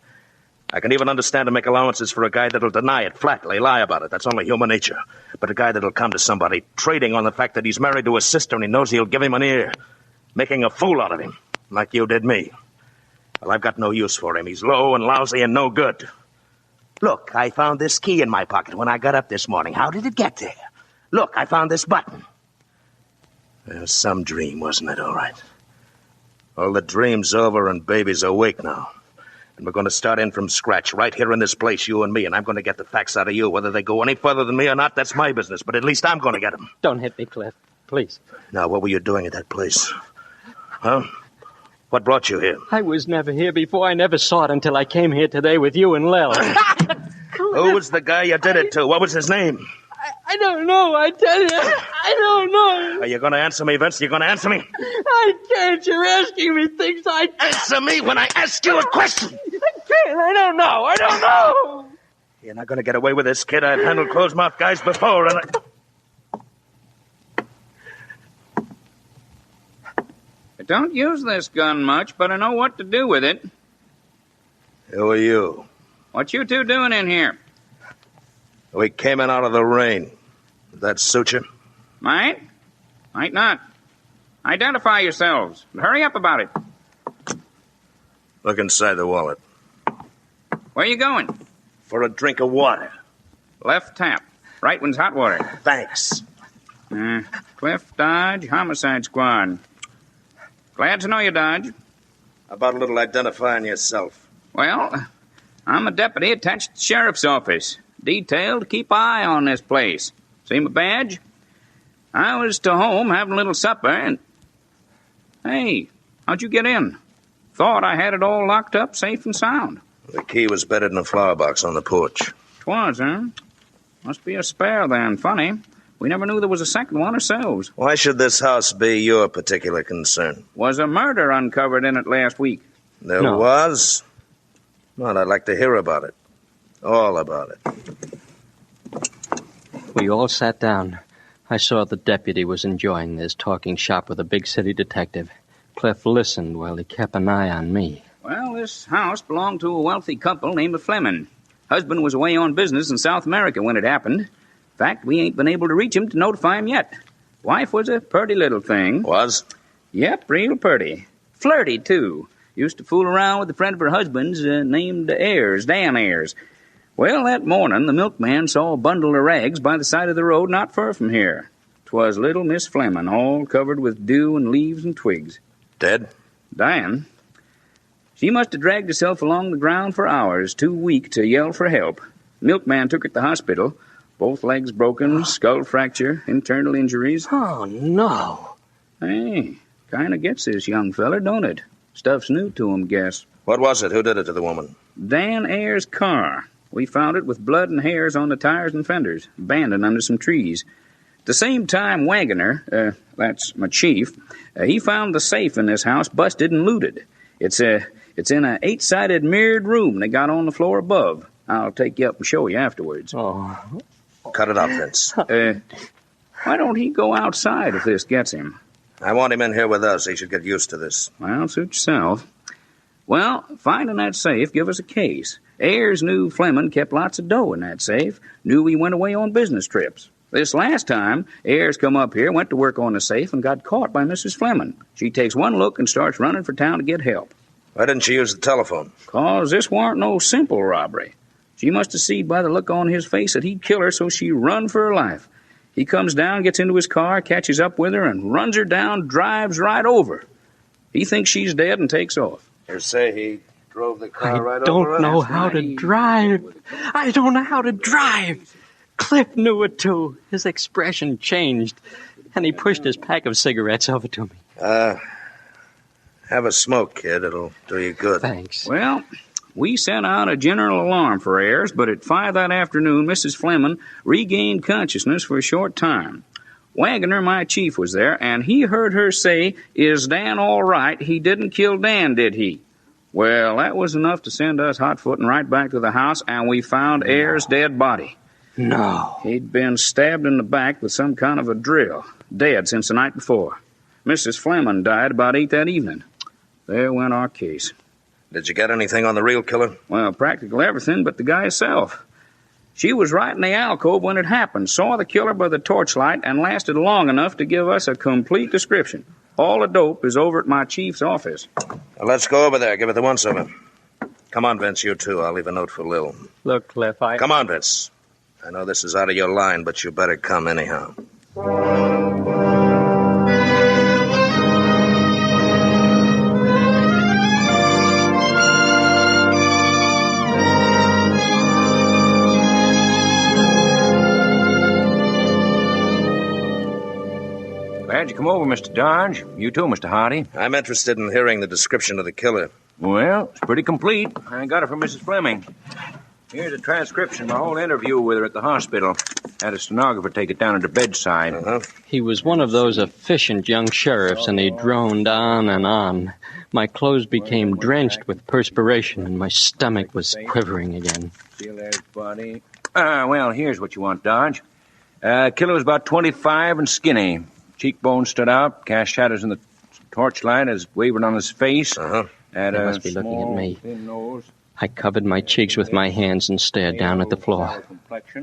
I: I can even understand and make allowances for a guy that'll deny it flatly, lie about it. That's only human nature. But a guy that'll come to somebody trading on the fact that he's married to his sister and he knows he'll give him an ear, making a fool out of him, like you did me. Well, I've got no use for him. He's low and lousy and no good. Look, I found this key in my pocket when I got up this morning. How did it get there? Look, I found this button. Well, some dream, wasn't it, all right? Well, the dream's over and baby's awake now. And we're going to start in from scratch, right here in this place, you and me, and I'm going to get the facts out of you. Whether they go any further than me or not, that's my business, but at least I'm going to get them.
G: Don't hit me, Cliff. Please.
I: Now, what were you doing at that place? Huh? What brought you here?
G: I was never here before. I never saw it until I came here today with you and Lil.
I: Who was the guy you did it to? What was his name?
G: I don't know, I tell you. I don't know.
I: Are you going to answer me, Vince? You going to answer me?
G: I can't. You're asking me things I can't.
I: Answer me when I ask you a question.
G: I can't. I don't know. I don't know.
I: You're not going to get away with this, kid. I've handled closed-mouthed guys before, and
L: I don't use this gun much, but I know what to do with it.
I: Who are you?
L: What you two doing in here?
I: We came in out of the rain. Does that suit you?
L: Might not. Identify yourselves. Hurry up about it.
I: Look inside the wallet.
L: Where you going?
I: For a drink of water.
L: Left tap. Right one's hot water.
I: Thanks.
L: Cliff Dodge, Homicide Squad. Glad to know you, Dodge.
I: How about a little identifying yourself?
L: Well, I'm a deputy attached to the sheriff's office. Detailed to keep an eye on this place. See my badge? I was to home having a little supper and... Hey, how'd you get in? Thought I had it all locked up safe and sound.
I: The key was bedded in a flower box on the porch.
L: 'Twas, huh? Must be a spare then. Funny. We never knew there was a second one ourselves.
I: Why should this house be your particular concern?
L: Was a murder uncovered in it last week?
I: There was? Well, I'd like to hear about it. All about it.
G: We all sat down. I saw the deputy was enjoying this, talking shop with a big city detective. Cliff listened while he kept an eye on me.
L: Well, this house belonged to a wealthy couple named Fleming. Husband was away on business in South America when it happened. In fact, we ain't been able to reach him to notify him yet. Wife was a purty little thing.
I: Was?
L: Yep, real purty. Flirty, too. Used to fool around with a friend of her husband's named Ayers, Dan Ayers. Well, that morning, the milkman saw a bundle of rags by the side of the road not far from here. 'Twas little Miss Fleming, all covered with dew and leaves and twigs.
I: Dead?
L: Dying. She must have dragged herself along the ground for hours, too weak to yell for help. Milkman took her to the hospital. Both legs broken, skull fracture, internal injuries.
G: Oh, no.
L: Hey, kind of gets this young feller, don't it? Stuff's new to him, guess.
I: What was it? Who did it to the woman?
L: Dan Ayers' car. We found it with blood and hairs on the tires and fenders, abandoned under some trees. At the same time, Wagoner, that's my chief, he found the safe in this house busted and looted. It's in a 8-sided mirrored room they got on the floor above. I'll take you up and show you afterwards.
G: Oh.
I: Cut it out, Vince.
L: Why don't he go outside if this gets him?
I: I want him in here with us. He should get used to this.
L: Well, suit yourself. Well, finding that safe, give us a case. Ayers knew Fleming kept lots of dough in that safe. Knew he went away on business trips. This last time, Ayers come up here, went to work on the safe, and got caught by Mrs. Fleming. She takes one look and starts running for town to get help.
I: Why didn't she use the telephone?
L: 'Cause this warn't no simple robbery. She must have seen by the look on his face that he'd kill her, so she run for her life. He comes down, gets into his car, catches up with her, and runs her down, drives right over. He thinks she's dead and takes off.
I: You say he drove the car right over?
G: I don't know how to drive. I don't know how to drive. Cliff knew it, too. His expression changed, and he pushed his pack of cigarettes over to me.
I: Have a smoke, kid. It'll do you good.
G: Thanks.
L: Well, we sent out a general alarm for Ayers, but at 5 that afternoon, Mrs. Fleming regained consciousness for a short time. Wagoner, my chief, was there, and he heard her say, "Is Dan all right? He didn't kill Dan, did he?" Well, that was enough to send us hot-footing right back to the house, and we found Ayer's dead body.
G: No.
L: He'd been stabbed in the back with some kind of a drill, dead since the night before. Mrs. Fleming died about 8 that evening. There went our case.
I: Did you get anything on the real killer?
L: Well, practically everything but the guy himself. She was right in the alcove when it happened, saw the killer by the torchlight, and lasted long enough to give us a complete description. All the dope is over at my chief's office.
I: Well, let's go over there. Give it the once-over. Come on, Vince, you too. I'll leave a note for Lil.
G: Look, Cliff,
I: Come on, Vince. I know this is out of your line, but you better come anyhow.
B: Glad you come over, Mr. Dodge. You too, Mr. Hardy.
I: I'm interested in hearing the description of the killer.
B: Well, it's pretty complete. I got it from Mrs. Fleming. Here's a transcription of the whole interview with her at the hospital. Had a stenographer take it down at her bedside.
G: He was one of those efficient young sheriffs, and he droned on and on. My clothes became drenched with perspiration, and my stomach was quivering again.
B: See, there's body. Well, here's what you want, Dodge. Killer was about 25 and skinny. Cheekbones stood out, cast shadows in the torchlight as it wavered on his face.
G: They must be looking at me.
B: Thin nose.
G: I covered my cheeks with my hands and stared down at the floor.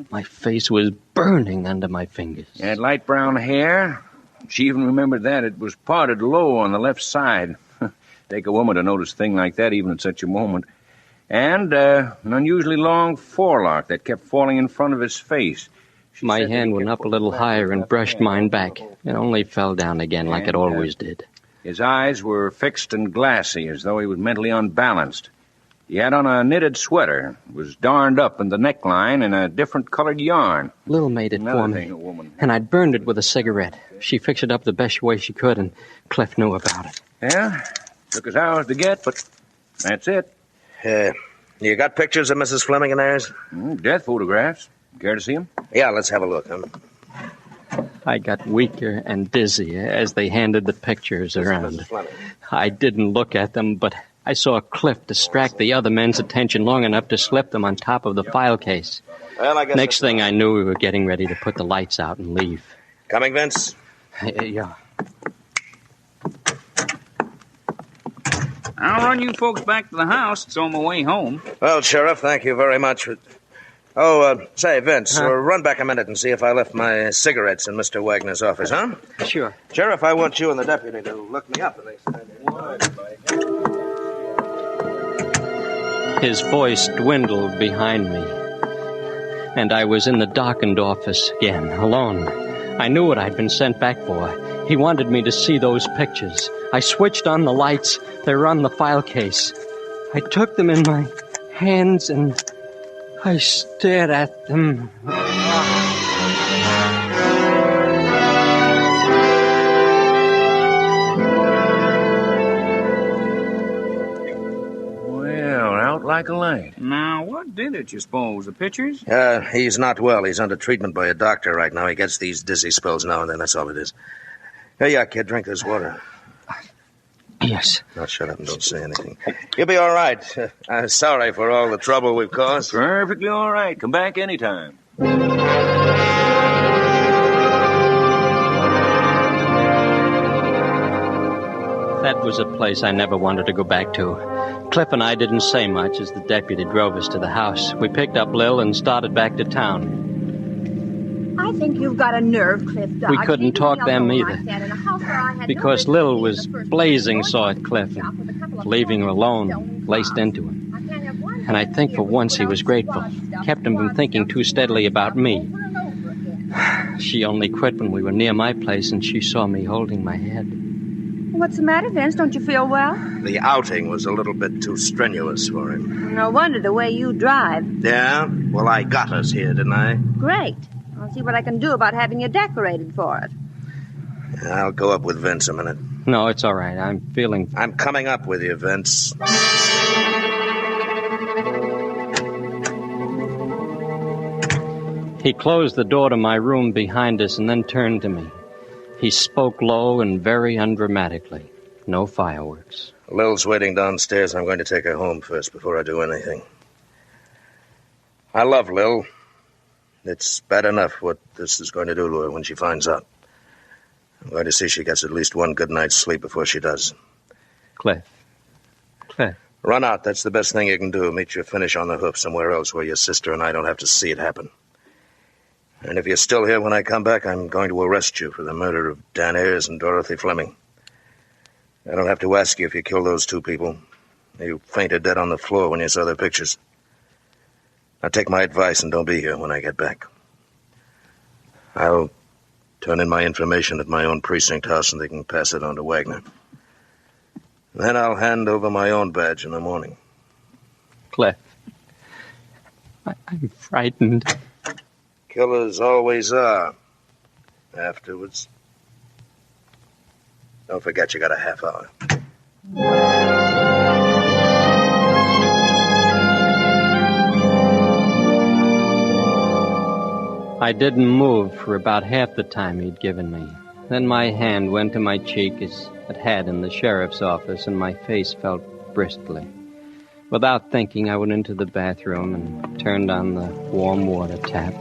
G: My face was burning under my fingers.
B: He had light brown hair. She even remembered that. It was parted low on the left side. Take a woman to notice a thing like that, even at such a moment. And an unusually long forelock that kept falling in front of his face.
G: My hand went up a little higher and brushed mine back. It only fell down again like it always did.
B: His eyes were fixed and glassy, as though he was mentally unbalanced. He had on a knitted sweater, was darned up in the neckline in a different colored yarn.
G: Lil made it for me, and I'd burned it with a cigarette. She fixed it up the best way she could, and Cliff knew about it.
B: Yeah, took us hours to get, but that's it.
I: You got pictures of Mrs. Fleming and Ayers?
B: Death photographs. Care to see them?
I: Yeah, let's have a look.
G: I got weaker and dizzy as they handed the pictures around. I didn't look at them, but I saw Cliff distract the other men's attention long enough to slip them on top of the file case.
I: Well, I guess
G: Next thing I knew, we were getting ready to put the lights out and leave.
I: Coming, Vince?
G: Yeah.
L: I'll run you folks back to the house. It's on my way home.
I: Well, Sheriff, thank you very much. Say, Vince, run back a minute and see if I left my cigarettes in Mr. Wagner's office, huh?
G: Sure.
I: Sheriff, I want you and the deputy to look me up the next time.
G: His voice dwindled behind me, and I was in the darkened office again, alone. I knew what I'd been sent back for. He wanted me to see those pictures. I switched on the lights. They were on the file case. I took them in my hands and I stared at them.
B: Well, out like a light.
L: Now, what did it, you suppose? The pictures?
I: He's not well. He's under treatment by a doctor right now. He gets these dizzy spells now and then. That's all it is. Here you are, kid. Drink this water.
G: Yes.
I: Now, shut up and don't say anything. You'll be all right. I'm sorry for all the trouble we've caused.
B: Perfectly all right. Come back anytime.
G: That was a place I never wanted to go back to. Cliff and I didn't say much as the deputy drove us to the house. We picked up Lil and started back to town.
H: I think you've got a nerve, Cliff Dodge.
G: We couldn't talk them either, because Lil was blazing saw at Cliff and leaving her alone, laced into him. And I think for once he was grateful. Kept him from thinking too steadily about me. She only quit when we were near my place and she saw me holding my head.
H: What's the matter, Vince? Don't you feel well?
I: The outing was a little bit too strenuous for him.
H: No wonder the way you drive.
I: Yeah? Well, I got us here, didn't I?
H: Great. I'll see what I can do about having you decorated for it.
I: I'll go up with Vince a minute.
G: No, it's all right. I'm
I: coming up with you, Vince.
G: He closed the door to my room behind us and then turned to me. He spoke low and very undramatically. No fireworks.
I: Lil's waiting downstairs. I'm going to take her home first before I do anything. I love Lil. It's bad enough what this is going to do to her when she finds out. I'm going to see she gets at least one good night's sleep before she does.
G: Cliff.
I: Run out. That's the best thing you can do. Meet your finish on the hoof somewhere else where your sister and I don't have to see it happen. And if you're still here when I come back, I'm going to arrest you for the murder of Dan Ayers and Dorothy Fleming. I don't have to ask you if you killed those two people. You fainted dead on the floor when you saw their pictures. Now take my advice and don't be here when I get back. I'll turn in my information at my own precinct house and they can pass it on to Wagner. Then I'll hand over my own badge in the morning.
G: Cliff. I'm frightened.
I: Killers always are. Afterwards. Don't forget you got a half hour.
G: I didn't move for about half the time he'd given me. Then my hand went to my cheek as it had in the sheriff's office, and my face felt bristly. Without thinking, I went into the bathroom and turned on the warm water tap.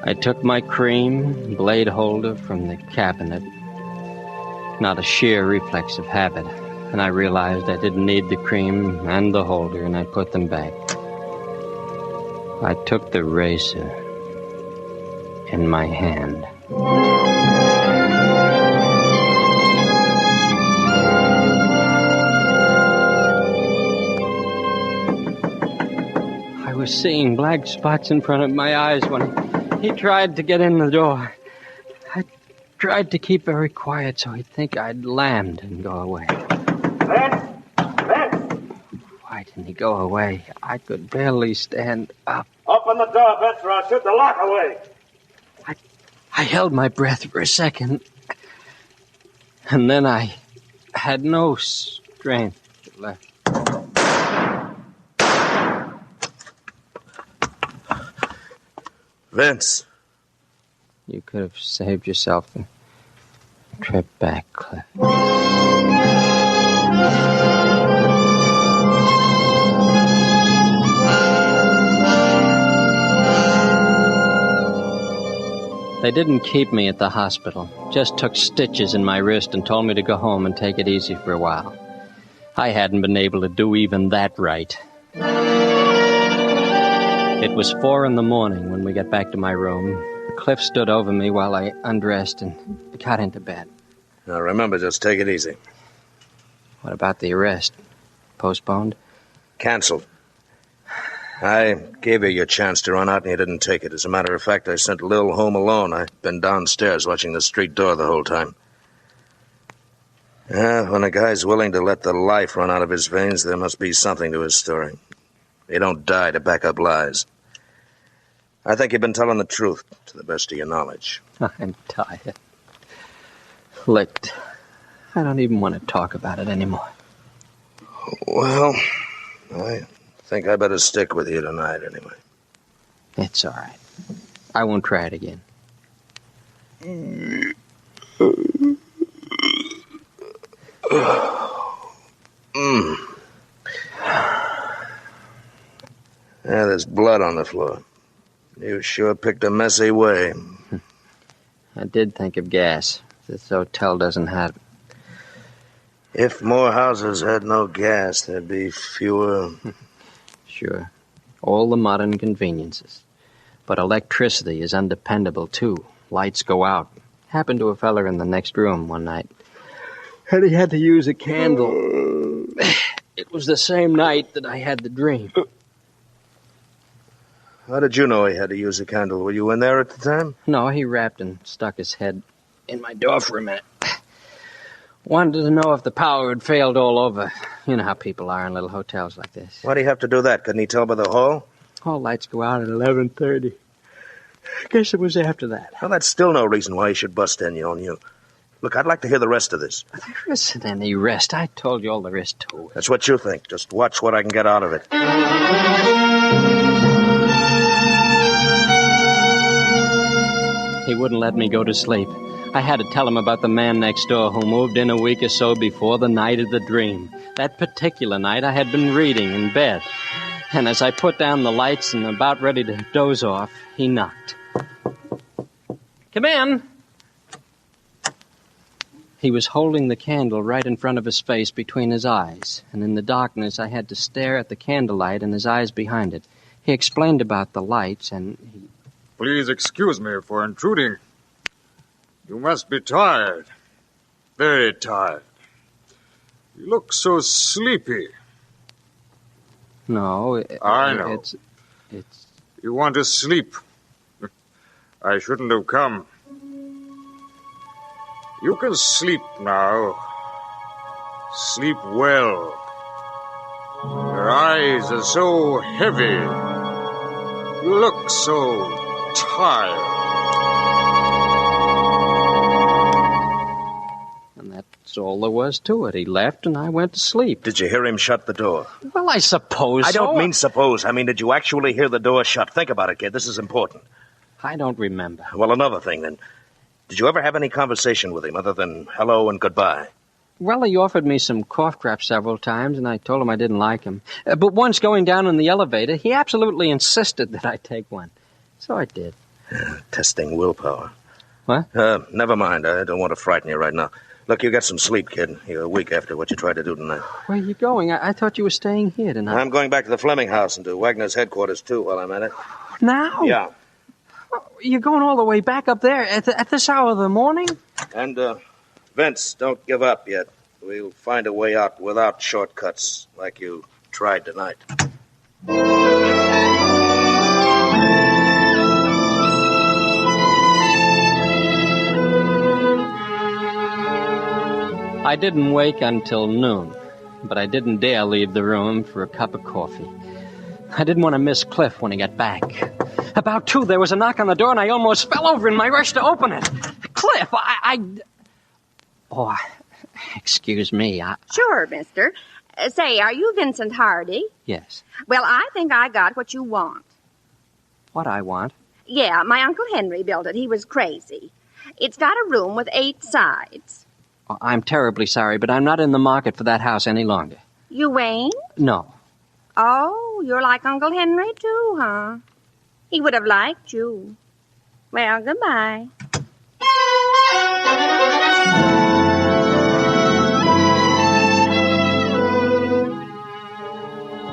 G: I took my cream blade holder from the cabinet, not a sheer reflex of habit, and I realized I didn't need the cream and the holder, and I put them back. I took the razor in my hand. I was seeing black spots in front of my eyes when he tried to get in the door. I tried to keep very quiet so he'd think I'd lammed and go away.
M: Vance!
G: Why didn't he go away? I could barely stand up.
M: Open the door, Vance, or I'll shoot the lock away.
G: I held my breath for a second, and then I had no strength left.
I: Vince.
G: You could have saved yourself a trip back, Cliff. They didn't keep me at the hospital, just took stitches in my wrist and told me to go home and take it easy for a while. I hadn't been able to do even that right. It was 4 a.m. when we got back to my room. Cliff stood over me while I undressed and got into bed.
I: Now remember, just take it easy.
G: What about the arrest? Postponed?
I: Canceled. I gave you your chance to run out and you didn't take it. As a matter of fact, I sent Lil home alone. I've been downstairs watching the street door the whole time. Yeah, when a guy's willing to let the life run out of his veins, there must be something to his story. You don't die to back up lies. I think you've been telling the truth, to the best of your knowledge.
G: I'm tired. Licked. I don't even want to talk about it anymore.
I: Well, I think I better stick with you tonight, anyway.
G: It's all right. I won't try it again. Yeah, there's blood on the floor. You sure picked a messy way. I did think of gas. This hotel doesn't have it.
I: If more houses had no gas, there'd be fewer...
G: Sure. All the modern conveniences. But electricity is undependable, too. Lights go out. Happened to a feller in the next room one night. And he had to use a candle. It was the same night that I had the dream.
I: How did you know he had to use a candle? Were you in there at the time?
G: No, he rapped and stuck his head in my door for a minute. Wanted to know if the power had failed all over. You know how people are in little hotels like this.
I: Why'd he have to do that? Couldn't he tell by the hall?
G: All lights go out at 11:30. Guess it was after that.
I: Well, that's still no reason why he should bust in on you. Look, I'd like to hear the rest of this.
G: There isn't any rest. I told you all there is to it.
I: That's what you think. Just watch what I can get out of it.
G: He wouldn't let me go to sleep. I had to tell him about the man next door who moved in a week or so before the night of the dream. That particular night, I had been reading in bed. And as I put down the lights and about ready to doze off, he knocked. Come in. He was holding the candle right in front of his face between his eyes, and in the darkness I had to stare at the candlelight and his eyes behind it. He explained about the lights, and he...
N: Please excuse me for intruding. You must be tired. Very tired. You look so sleepy.
G: No,
N: I know.
G: It's...
N: You want to sleep. I shouldn't have come. You can sleep now. Sleep well. Your eyes are so heavy. You look so tired.
G: And that's all there was to it. He left and I went to sleep.
I: Did you hear him shut the door?
G: Well, I suppose
I: I don't
G: so.
I: mean suppose. I mean, did you actually hear the door shut? Think about it, kid. This is important.
G: I don't remember.
I: Well, another thing, then. Did you ever have any conversation with him other than hello and goodbye?
G: Well, he offered me some cough drops several times, and I told him I didn't like him. But once going down in the elevator, he absolutely insisted that I take one. So I did.
I: Testing willpower.
G: What?
I: Never mind. I don't want to frighten you right now. Look, you got some sleep, kid. You're a week after what you tried to do tonight.
G: Where are you going? I thought you were staying here tonight.
I: I'm going back to the Fleming house and to Wagner's headquarters, too, while I'm at it.
G: Now?
I: Yeah.
G: You're going all the way back up there at this hour of the morning?
I: And, Vince, don't give up yet. We'll find a way out without shortcuts like you tried tonight.
G: I didn't wake until noon, but I didn't dare leave the room for a cup of coffee. I didn't want to miss Cliff when he got back. About 2, there was a knock on the door, and I almost fell over in my rush to open it. Cliff, Oh, excuse me.
O: Sure, mister. Say, are you Vincent Hardy?
G: Yes.
O: Well, I think I got what you want.
G: What I want?
O: Yeah, my Uncle Henry built it. He was crazy. It's got a room with 8 sides.
G: Oh, I'm terribly sorry, but I'm not in the market for that house any longer.
O: You ain't?
G: No.
O: Oh, you're like Uncle Henry, too, huh? He would have liked you. Well, goodbye.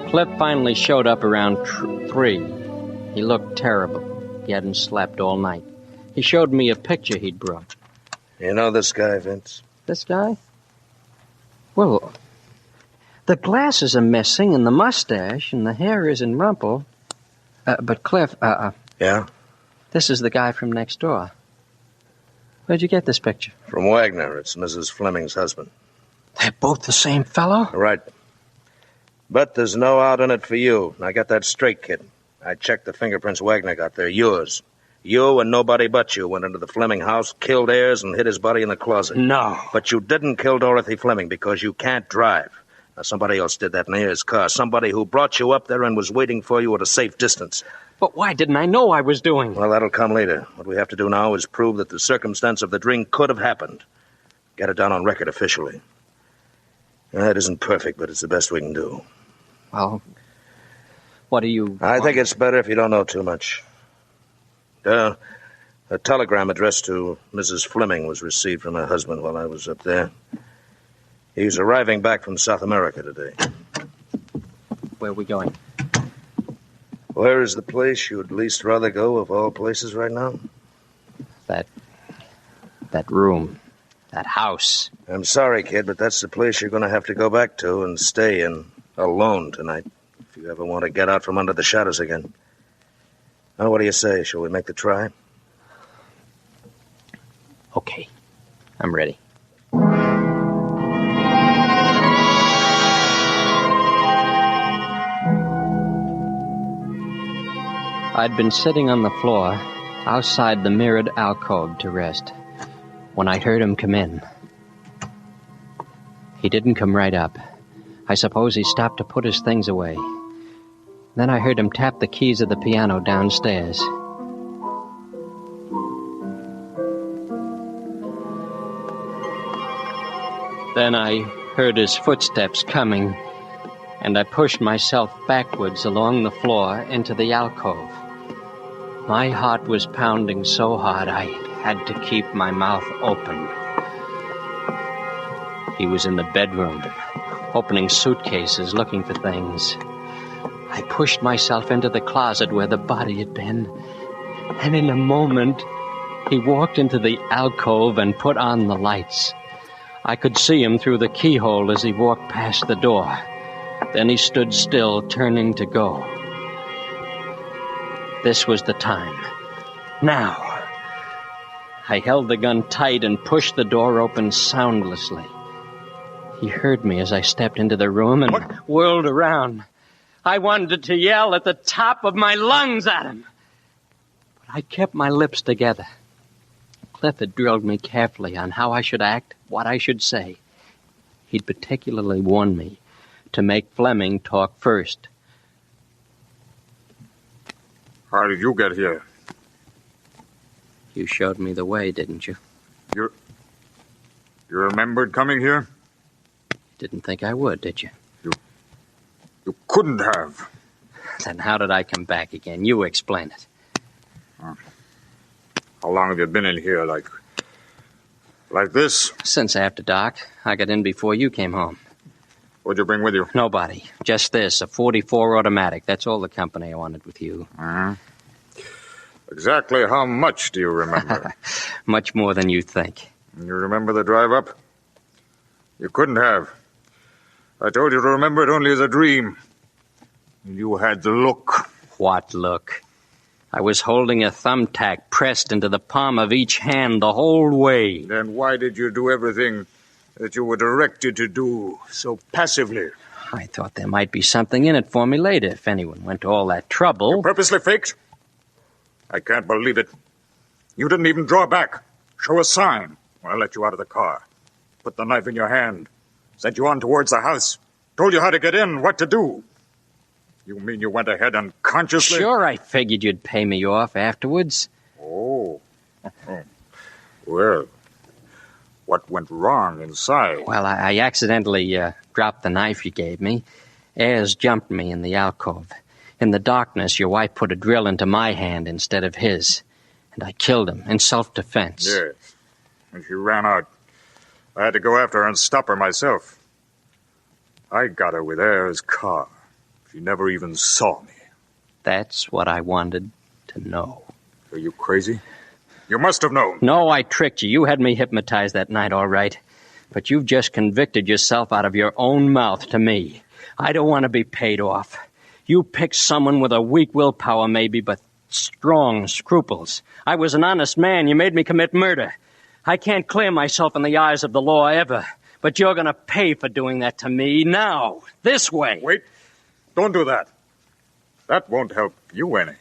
G: Cliff finally showed up around 3. He looked terrible. He hadn't slept all night. He showed me a picture he'd brought.
I: You know this guy, Vince?
G: This guy? Well, the glasses are missing, and the mustache, and the hair isn't rumpled. But Cliff,
I: Yeah?
G: This is the guy from next door. Where'd you get this picture?
I: From Wagner. It's Mrs. Fleming's husband.
G: They're both the same fellow?
I: Right. But there's no out in it for you. Now, get that straight, kid. I checked the fingerprints Wagner got. They're yours. You and nobody but you went into the Fleming house, killed Ayers, and hid his body in the closet.
G: No.
I: But you didn't kill Dorothy Fleming because you can't drive. Now, somebody else did that in Ayers' car. Somebody who brought you up there and was waiting for you at a safe distance.
G: But why didn't I know I was doing?
I: Well, that'll come later. What we have to do now is prove that the circumstance of the dream could have happened. Get it down on record officially. That isn't perfect, but it's the best we can do.
G: Well, what do you...
I: I think it's better if you don't know too much. A telegram addressed to Mrs. Fleming was received from her husband while I was up there. He's arriving back from South America today.
G: Where are we going?
I: Where is the place you'd least rather go of all places right now?
G: That room. That house.
I: I'm sorry, kid, but that's the place you're going to have to go back to and stay in alone tonight, if you ever want to get out from under the shadows again. Now, what do you say? Shall we make the try?
G: Okay. I'm ready. I'd been sitting on the floor outside the mirrored alcove to rest when I heard him come in. He didn't come right up. I suppose he stopped to put his things away. Then I heard him tap the keys of the piano downstairs. Then I heard his footsteps coming, and I pushed myself backwards along the floor into the alcove. My heart was pounding so hard I had to keep my mouth open. He was in the bedroom, opening suitcases, looking for things. I pushed myself into the closet where the body had been, and in a moment, he walked into the alcove and put on the lights. I could see him through the keyhole as he walked past the door. Then he stood still, turning to go. This was the time. Now. I held the gun tight and pushed the door open soundlessly. He heard me as I stepped into the room and whirled around. I wanted to yell at the top of my lungs at him. But I kept my lips together. Cliff had drilled me carefully on how I should act, what I should say. He'd particularly warned me to make Fleming talk first.
N: How did you get here?
G: You showed me the way, didn't you?
N: You remembered coming here?
G: Didn't think I would, did you?
N: You couldn't have.
G: Then how did I come back again? You explain it.
N: How long have you been in here, like this?
G: Since after dark. I got in before you came home.
N: What'd you bring with you?
G: Nobody. Just this, a .44 automatic. That's all the company I wanted with you.
N: Exactly how much do you remember?
G: Much more than you think.
N: You remember the drive up? You couldn't have. I told you to remember it only as a dream. You had the look.
G: What look? I was holding a thumbtack pressed into the palm of each hand the whole way.
N: Then why did you do everything that you were directed to do so passively?
G: I thought there might be something in it for me later if anyone went to all that trouble.
N: You purposely faked? I can't believe it. You didn't even draw back. Show a sign when I let you out of the car. Put the knife in your hand. Sent you on towards the house. Told you how to get in, what to do. You mean you went ahead unconsciously?
G: Sure, I figured you'd pay me off afterwards.
N: Oh. Well, what went wrong inside?
G: Well, I accidentally dropped the knife you gave me. Ayers jumped me in the alcove. In the darkness, your wife put a drill into my hand instead of his. And I killed him in self-defense.
N: Yes. And she ran out. I had to go after her and stop her myself. I got her with Ayers' car. She never even saw me.
G: That's what I wanted to know.
N: Are you crazy? You must have known.
G: No, I tricked you. You had me hypnotized that night, all right. But you've just convicted yourself out of your own mouth to me. I don't want to be paid off. You picked someone with a weak willpower, maybe, but strong scruples. I was an honest man. You made me commit murder. I can't clear myself in the eyes of the law ever. But you're going to pay for doing that to me now. This way.
N: Wait. Don't do that. That won't help you any.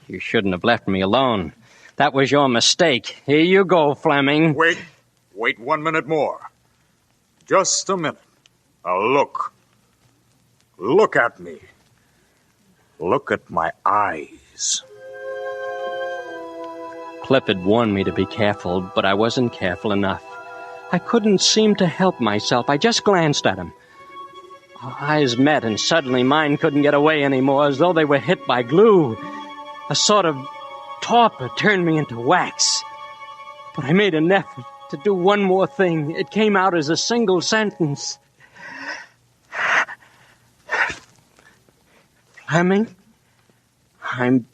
G: You shouldn't have left me alone. That was your mistake. Here you go, Fleming.
N: Wait 1 minute more. Just a minute. Now look. Look at me. Look at my eyes.
G: Cliff had warned me to be careful, but I wasn't careful enough. I couldn't seem to help myself. I just glanced at him. Our eyes met, and suddenly mine couldn't get away anymore, as though they were hit by glue. A sort of torpor turned me into wax. But I made an effort to do one more thing. It came out as a single sentence. Fleming, I'm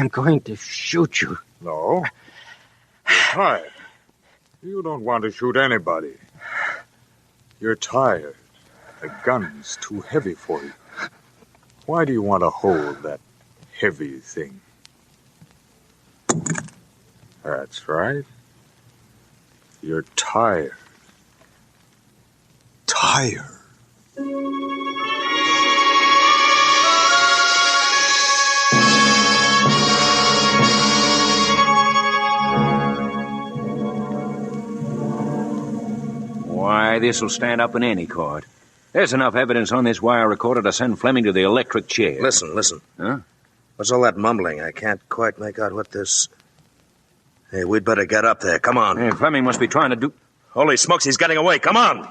G: going to shoot you.
N: No. You're tired. You don't want to shoot anybody. You're tired. The gun's too heavy for you. Why do you want to hold that heavy thing? That's right. You're tired. Tired.
B: Why, this'll stand up in any court. There's enough evidence on this wire recorder to send Fleming to the electric chair.
I: Listen.
B: Huh?
I: What's all that mumbling? I can't quite make out what this... Hey, we'd better get up there. Come on.
P: Hey, Fleming must be trying to do...
I: Holy smokes, he's getting away. Come on.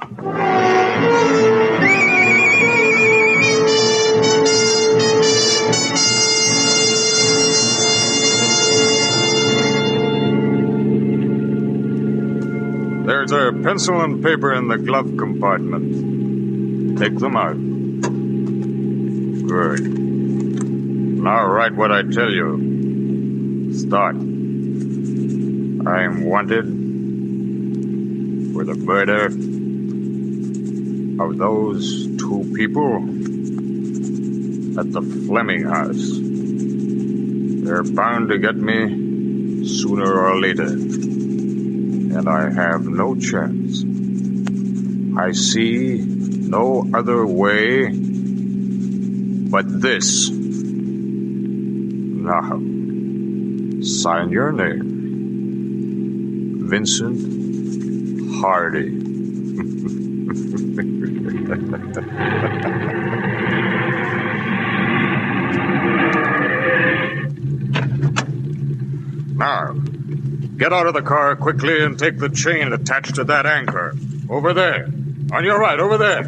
N: There's a pencil and paper in the glove compartment. Take them out. Good. Now write what I tell you. Start. I'm wanted for the murder of those two people at the Fleming house. They're bound to get me sooner or later. And I have no chance. I see no other way but this. Now, sign your name. Vincent Hardy. Now, get out of the car quickly and take the chain attached to that anchor. Over there. On your right, over there.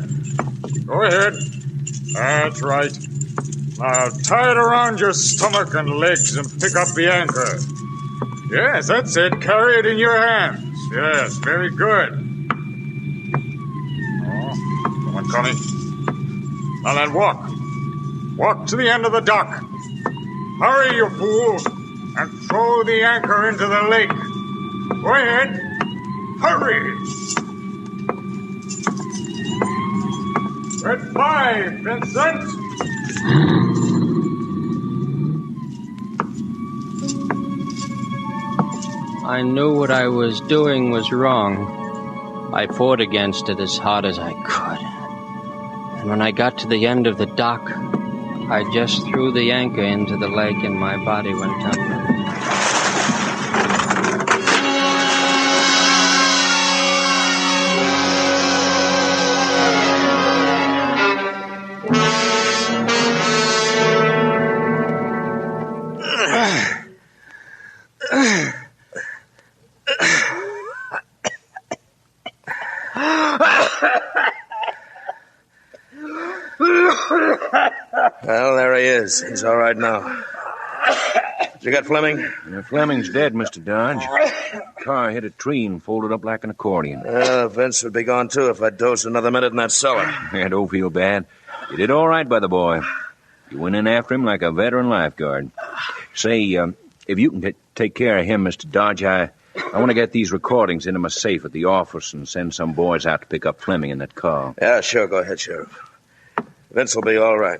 N: Go ahead. That's right. Now, tie it around your stomach and legs and pick up the anchor. Yes, that's it. Carry it in your hands. Yes, very good. Oh, someone coming. Now then, walk. Walk to the end of the dock. Hurry, you fool, and throw the anchor into the lake. Go ahead. Hurry. Goodbye, Vincent.
G: I knew what I was doing was wrong. I fought against it as hard as I could. And when I got to the end of the dock, I just threw the anchor into the lake and my body went under.
I: Well, there he is. He's all right now. You got Fleming?
P: Fleming's dead, Mr. Dodge. Car hit a tree and folded up like an accordion.
I: Vince would be gone, too, if I'd dozed another minute in that cellar.
P: Yeah, don't feel bad. You did all right by the boy. You went in after him like a veteran lifeguard. Say, if you can take care of him, Mr. Dodge, I want to get these recordings into my safe at the office and send some boys out to pick up Fleming in that car.
I: Yeah, sure. Go ahead, Sheriff. Vince will be all right.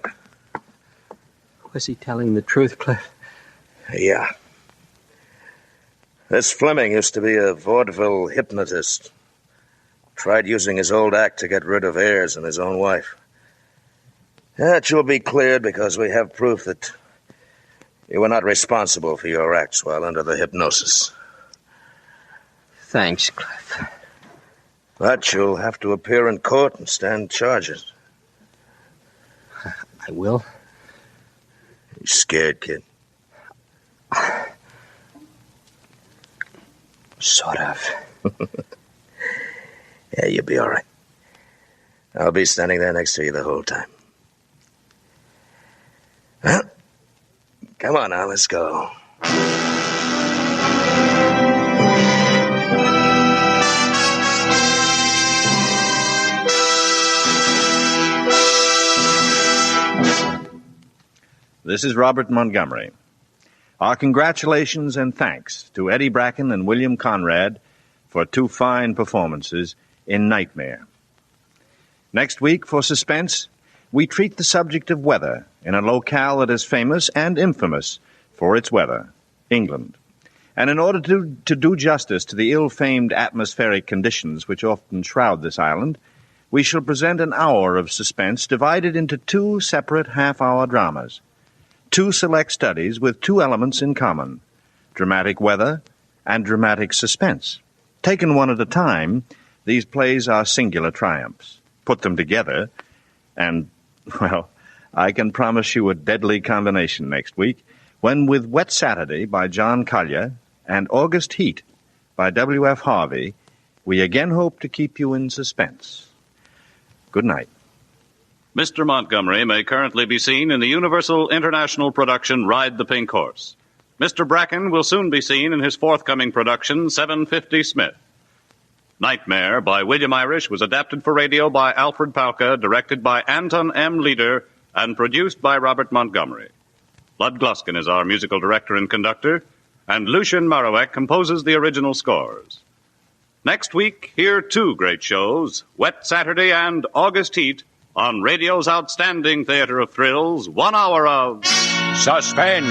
G: Was he telling the truth, Cliff?
I: Yeah. This Fleming used to be a vaudeville hypnotist. Tried using his old act to get rid of heirs and his own wife. That will be cleared because we have proof that you were not responsible for your acts while under the hypnosis.
G: Thanks, Cliff.
I: But you'll have to appear in court and stand charges.
G: I will.
I: You scared, kid?
G: Sort of.
I: Yeah, you'll be all right. I'll be standing there next to you the whole time. Well, come on now, let's go.
C: This is Robert Montgomery. Our congratulations and thanks to Eddie Bracken and William Conrad for 2 fine performances in Nightmare. Next week, for Suspense, we treat the subject of weather in a locale that is famous and infamous for its weather, England. And in order to do justice to the ill-famed atmospheric conditions which often shroud this island, we shall present an hour of suspense divided into 2 separate half-hour dramas. 2 select studies with 2 elements in common, dramatic weather and dramatic suspense. Taken one at a time, these plays are singular triumphs. Put them together, and, well, I can promise you a deadly combination next week, when with Wet Saturday by John Collier and August Heat by W.F. Harvey, we again hope to keep you in suspense. Good night.
K: Mr. Montgomery may currently be seen in the Universal International production Ride the Pink Horse. Mr. Bracken will soon be seen in his forthcoming production 750 Smith. Nightmare by William Irish was adapted for radio by Alfred Palker, directed by Anton M. Leader, and produced by Robert Montgomery. Lud Gluskin is our musical director and conductor, and Lucien Marowek composes the original scores. Next week, hear two great shows, Wet Saturday and August Heat, on radio's outstanding theater of thrills, 1 hour of
B: Suspense.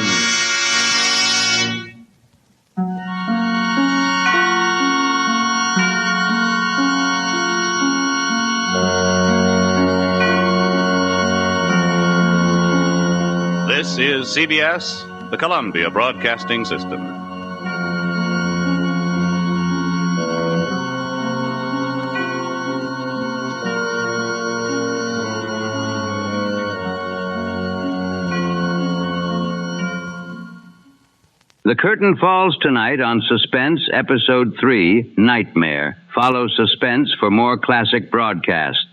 K: This is CBS, the Columbia Broadcasting System.
A: The curtain falls tonight on Suspense, Episode 3, Nightmare. Follow Suspense for more classic broadcasts.